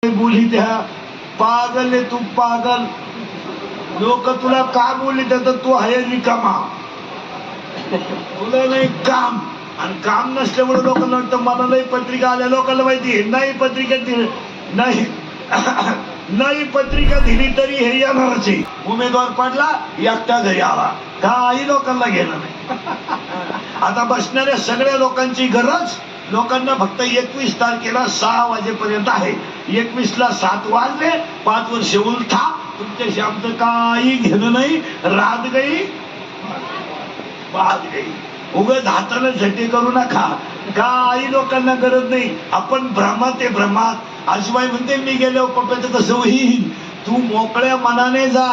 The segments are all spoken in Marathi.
बोली त्या पागल आहे तू पागल. लोक तुला का बोलली तर तू आहे निकामा, तुला नाही काम. आणि काम नसल्यामुळे लोकांना वाटतं मला नाही पत्रिका आल्या. लोकांना माहिती नाही पत्रिका दिली नाही नाही पत्रिका दिली तरी हे येणारच आहे. उमेदवार पडला एकटा घरी आला काही लोकांना घेणं नाही. आता बसणाऱ्या सगळ्या लोकांची गरज लोकांना फक्त 21 तारखेला 6 वाजेपर्यंत आहे. 21 ला 7 वाजले 5 वर्ष उलथा तुमच्याशी आमचं काही घेणं नाही. रात गई बात गई. उगाच हाताने झटे करू नका. काही लोकांना गरज नाही. आपण भ्रमात आहे भ्रमात. आजूबाई म्हणते मी गेल्यावर पप्प्याचं कसं होईल. तू मोकळ्या मनाने जा.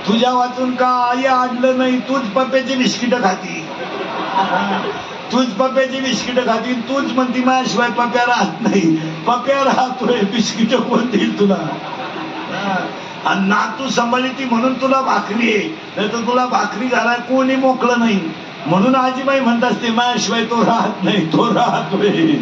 तुझ्या वाचून काही आडलं नाही. तूच पप्प्याची बिस्किट खाती, तूच पप्प्याची बिस्किट खाती. तूच म्हणती माझ्याशिवाय पप्प्या राहत नाही. पप्प्या राहतोय बिस्किट कोण देईल तुला. आणि नातू सांभाळती म्हणून तुला भाकरी आहे, नाही तर तुला भाकरी घालाय कोणी मोकळं नाही. म्हणून आजीबाई म्हणत असते माझ्याशिवाय तो राहत नाही, तो राहतोय.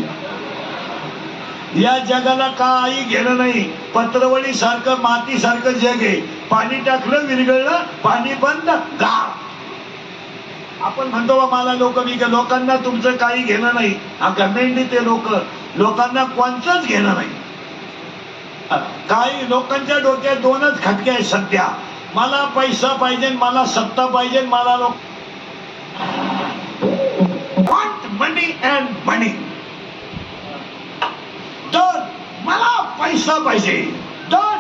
या जगाला काही घेणं नाही. पत्रवळी सारखं माती सारखं जग आहे. पाणी टाकलं विरघळलं पाणी बंद गाव. आपण म्हणतो बा मला लोक मी लोकांना तुमचं काही घेणं नाही. हा गमेंडी ते लोकांना कोणचंच घेणं नाही. काही लोकांच्या डोक्यात दोनच खटके आहेत सध्या. मला पैसा पाहिजे, मला सत्ता पाहिजे. मला लोक वॉन्ट मनी अँड मनी. दोन मला पैसा पाहिजे, दोन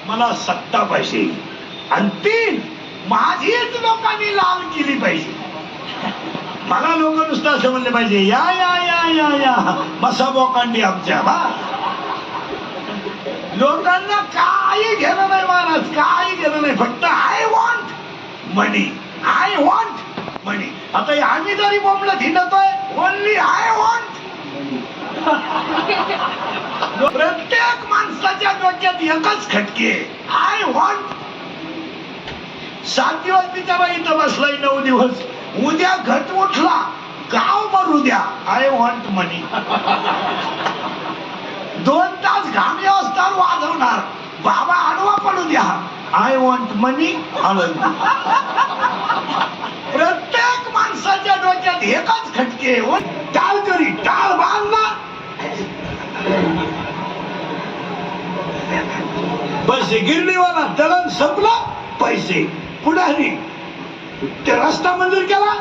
मला सत्ता पाहिजे, आणि तीन माझीच लोकांनी लाल केली पाहिजे. मला लोक नुसतं असं म्हणले पाहिजे या या या या या मसा बोकांडी आमच्या बा. लोकांना काही घेणं नाही महाराज, काही घेणं नाही. फक्त I want money, I want money. आता आम्ही जरी बोंबला हिंडतोय ओनली आय वॉन्ट. प्रत्येक माणसाच्या डोक्यात एकच खटके आय वॉन्ट. 7 दिवस बिचारा इथं बसलाय, 9 दिवस. उद्या घट उठला गाव मरू द्या आय वॉन्ट मनी. 2 तास घाम व्यवस्था वाजवणार बाबा आडवा पडू द्या आय वॉन्ट मनी. प्रत्येक माणसाच्या डोक्यात एकच खटके टाळ करी टाळ बांधला पैसे. गिरणीवाला दळण संपलं पैसे. पुढारी ते रस्ता मंजूर केला,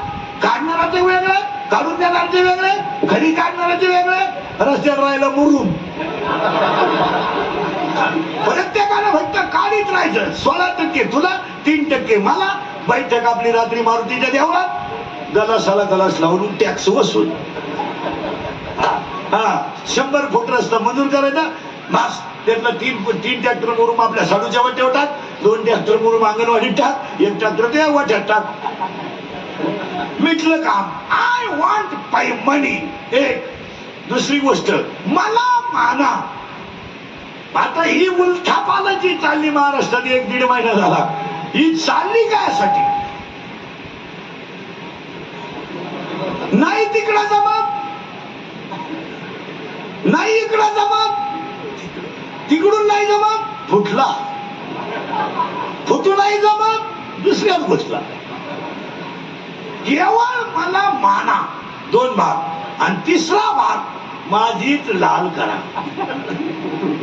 काढणाराचे वेगळे काढून देणारचे वेगळे, खरी काढणाराचे वेगळे. रस्त्यात राहिलं मुरुम. प्रत्येकानं फक्त काढीत राहायचं. 16% तुला, 3% मला. बैठक आपली रात्री मारुतीच्या देवळात गलासाला गलास लावून टॅक्स वसूल. 100 फूट रस्ता मंजूर करायचा बस. त्यातला 3 ट्रॅक्टर मुरुम आपल्या साडूच्या वाट्यावर टाक, 2 ट्रॅक्टर मुरुम अंगणवाडीत टाक, 1 ट्रॅक्टर त्या वाट्यात टाक. मिटलं काम. आय वॉन्ट मनी. एक दुसरी गोष्ट मला माना. आता ही उलथापालाची चालली महाराष्ट्रात 1-1.5 महिना झाला. ही चालली काय? नाही तिकडं जमत, नाही इकडं जमत, तिकडून नाही जमत फुटला, फुटू नाही जमत दुसऱ्याच गोष्टला. केवळ मला माना 2 भाग, आणि 3रा भाग माझीच लाल करा.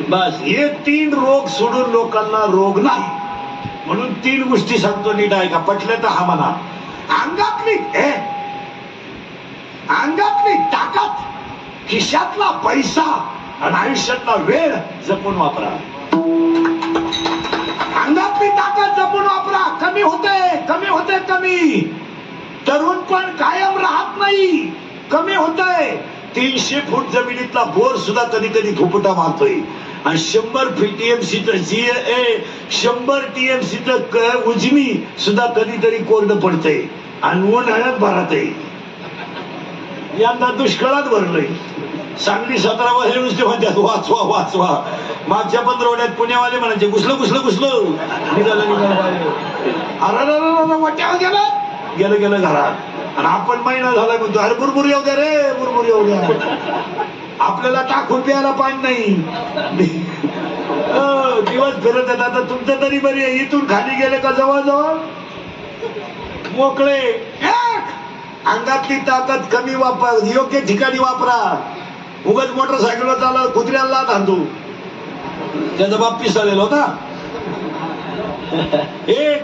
बस. हे 3 रोग सोडून लोकांना रोग नाही. म्हणून 3 गोष्टी सांगतो नीट ऐका. पटलं तर हा म्हणा. अंगातली ताकद, खिशातला पैसा आणि आयुष्यातला वेळ जपून वापरा. अंगातली ताकद जपून वापरा. कमी होते कमी. तरुण पण कायम राहत नाही, कमी होतंय. 300 फूट जमिनीतला बोर सुद्धा कधी कधी फुफुटा मारतोय. आणि 100 TMCचं 100 TMCचं उजनी सुद्धा कधीतरी कोरडं पडतंय. आणि उन्हाळ्यात भरत आहे. यंदा दुष्काळात भरलंय. सांगली 17 वाजले नुसते म्हणतात वाचवा वाचवा. मागच्या 15 पुण्यावाले म्हणायचे घुसलं घुसलं घुसलं निघालं अरे वाट्यावर गेलं घरात. आणि आपण महिना झाला म्हणतो अरे बुरबुर येऊ द्या रे, बुरबुर येऊ द्या. आपल्याला टाकून प्यायला पाणी नाही. दिवस फिरत येतात. आता तुमचं तरी बरी आहे, इथून खाली गेले का जवळजवळ मोकळे. अंगातली ताकद कमी वापर, योग्य ठिकाणी वापरा. उगाच मोटरसायकलवर चालला कुत्र्याला थांबतो, त्याचा बाप पिसाळलेला होता. एक,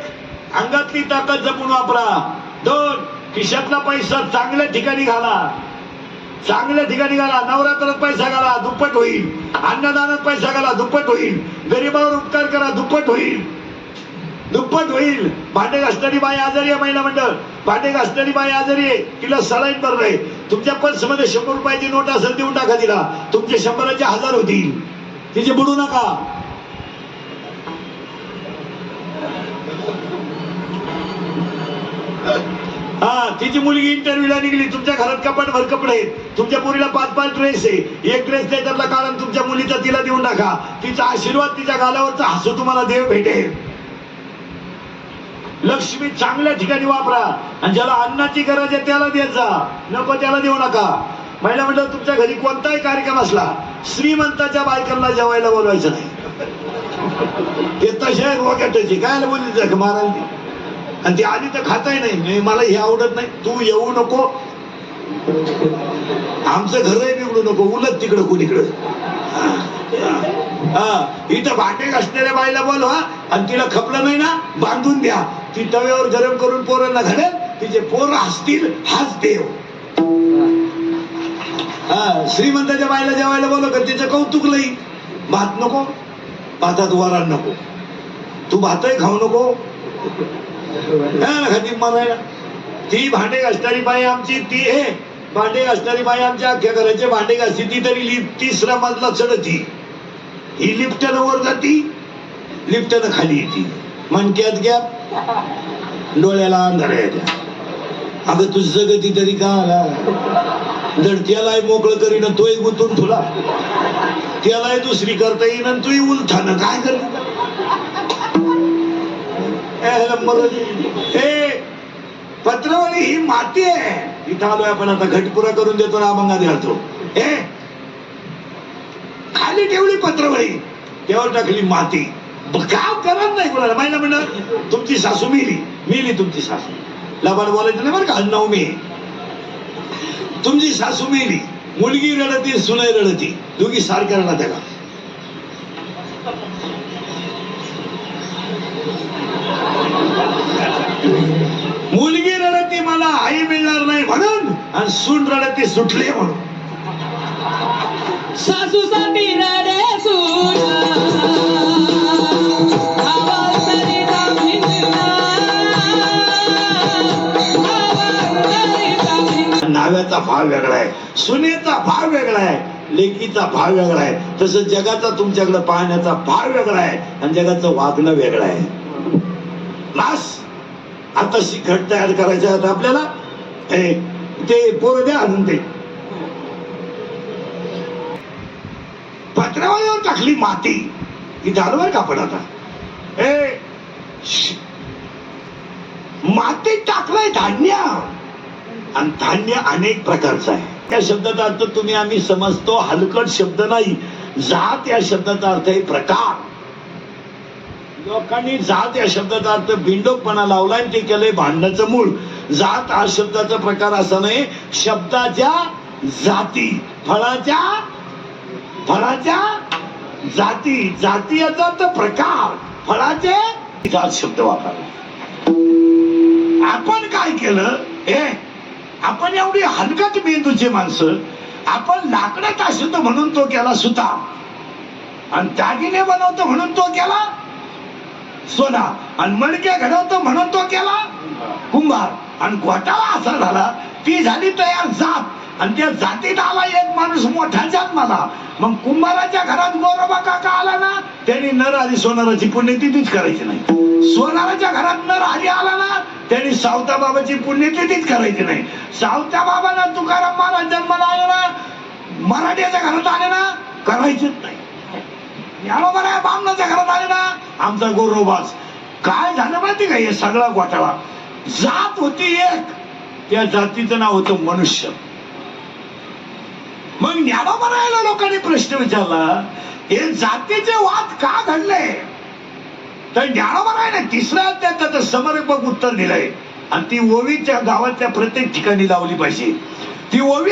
अंगातली ताकद जपून वापरा. दोन, खिशातला पैसा चांगल्या ठिकाणी घाला. चांगल्या ठिकाणी घाला. नवरात्रात पैसा घाला, दुप्पट होईल. अन्नदानात पैसा घाला, दुप्पट होईल. गरीबावर उपकार करा, दुप्पट होईल. दुप्पट होईल. भांडे घासणारी बाई आजारी आहे, महिला मंडळ भांडे घासणारी बाई आजारी आहे, तिला सलाईन भरलं आहे. तुमच्या पर्स मध्ये 100 रुपयाची नोट असेल देऊन टाका तिला. तुमचे 100चे 1000 होतील. तिचे बुडू नका. हा, तिची मुलगी इंटरव्ह्यूला निघली, तुमच्या घरात कपाट भर कपडे आहेत, तुमच्या मुलीला 5-5 ड्रेस आहे, एक ड्रेस त्याच्यातला काढा तुमच्या मुलीचा तिला देऊन टाका. तिचा आशीर्वाद, तिच्या गालावरचा हसू तुम्हाला देव भेटेल. लक्ष्मी चांगल्या ठिकाणी वापरा. आणि ज्याला अन्नाची गरज आहे त्याला देत जा, नको त्याला देऊ नका. महिला मंडळ, तुमच्या घरी कोणताही कार्यक्रम असला, श्रीमंताच्या बायकांना जेवायला बोलवायचं नाही. ते तशा रोग्याची काय बोलली मारायला, आणि ती आली तर खाताही नाही. मला हे आवडत नाही, तू येऊ नको, आमचं घरही बिघडू नको, उलट तिकडं कुणीकडं. इथं भांडे घासणाऱ्या बाईला बोलवा, आणि तिला खपलं नाही ना, बांधून द्या. ती तव्यावर गरम करून पोरांना घालेल, तिचे पोरं हसतील, हाच देव. श्रीमंताच्या बाईला जेवायला बोलव का, तिचं कौतुक लई. भात नको, भातात वरण नको, तू भातही खाऊ नको. मारायला ती भांडे घासणारी बाई आमची, ती भांडे घासणारी बाई आमच्या अख्ख्या घराचे भांडे घासती. ती तरी 3रा मजला चढती, ही लिफ्टनं वर जाती, लिफ्टनं खाली येते. मनक्यात घ्या, डोळ्याला अंधाऱ्या येत्या. अगं तुझं गती तरी का आला, दडत्यालाही मोकळं करीन, तोही गुंतून तुला, त्यालाही दुसरी करता येईन, तूही उलथानं काय करते. पत्रवली ही माती आहे. इथं आलोय आपण, आता घटपुरा करून देतो ना, अभंगात घालतो. खाली ठेवली पत्रवळी, त्यावर टाकली माती. काम करत नाही कोणाला. महिला म्हणणार, तुमची सासू मेली तुमची सासू. लबाड बोलायचं नाही बरं का, 9 मे. तुमची सासू मेली, मुलगी रडती, सुनाई रडती, दोघी सारख्या रडत त्याला. मुलगी रडती मला आई मिळणार नाही म्हणून, आणि सून रडती सुटले म्हणून. सासूसाठी रडे सून, नाव्याचा भाव वेगळा आहे, सुनेचा भाव वेगळा आहे, लेकीचा भाव वेगळा आहे. तसं जगाचा तुमच्याकडे पाहण्याचा भाव वेगळा आहे, आणि जगाचं वागणं वेगळं आहे. लास आता घट तयार करायचं आहे आपल्याला. ते पोरं द्या आणून, ते पत्रावळीवर टाकली माती. ही झालं बरं का. पण आता मातीत टाकलंय धान्य, आणि धान्य अनेक प्रकारचं आहे. त्या शब्दाचा अर्थ तुम्ही आम्ही समजतो, हलकट शब्द नाही. जात या शब्दाचा अर्थ आहे प्रकार. लोकांनी जात या शब्दाचा अर्थ बिंडोकपणा लावला, आणि ते केलंय भांडणाचं मूळ. जात हा शब्दाचा प्रकार असा नाही, शब्दाच्या जाती, फळाच्या जाती. जाती याचा अर्थ प्रकार, फळाचे जात शब्द वापरला. आपण काय केलं, आपण एवढी हलकट मेंदूची माणसं, आपण लाकडं तासतो म्हणून तो केला सुतार, आणि दागिने बनवतो म्हणून तो केला सोना, आणि मडके घडवतो म्हणून तो केला कुंभार. आणि घोटाळा असा झाला, ती झाली तयार जात, आणि त्या जातीत आला एक माणूस मोठा जन्माला. मग कुंभाराच्या घरात गोरोबा काका आला ना, त्यांनी नर आली सोनाराची पुण्यतिथीच करायची नाही. सोनाराच्या घरात नर आली आला ना, त्यांनी सावता बाबाची पुण्यतिथीच करायची नाही. सावता बाबांना तुकाराम महाराज जन्माला आले ना, मराठ्याच्या घरात आले ना, करायचीच नाही. ज्ञानोबा बामणाच्या घरात आले ना, आमचा गोरोबाच. काय झालं माहिती का, हे सगळा घोटाळा. जात होती एक, त्या जातीचं नाव होतं मनुष्य. मग ज्ञानोबरायला लोकांनी प्रश्न विचारला, हे जातीचे वाद का घडले? तर ज्ञानोबरायने तिसऱ्या अध्यायात त्याचं समर्पक उत्तर दिलंय आणि ती ओवीच्या गावातल्या प्रत्येक ठिकाणी लावली पाहिजे. ती ओवी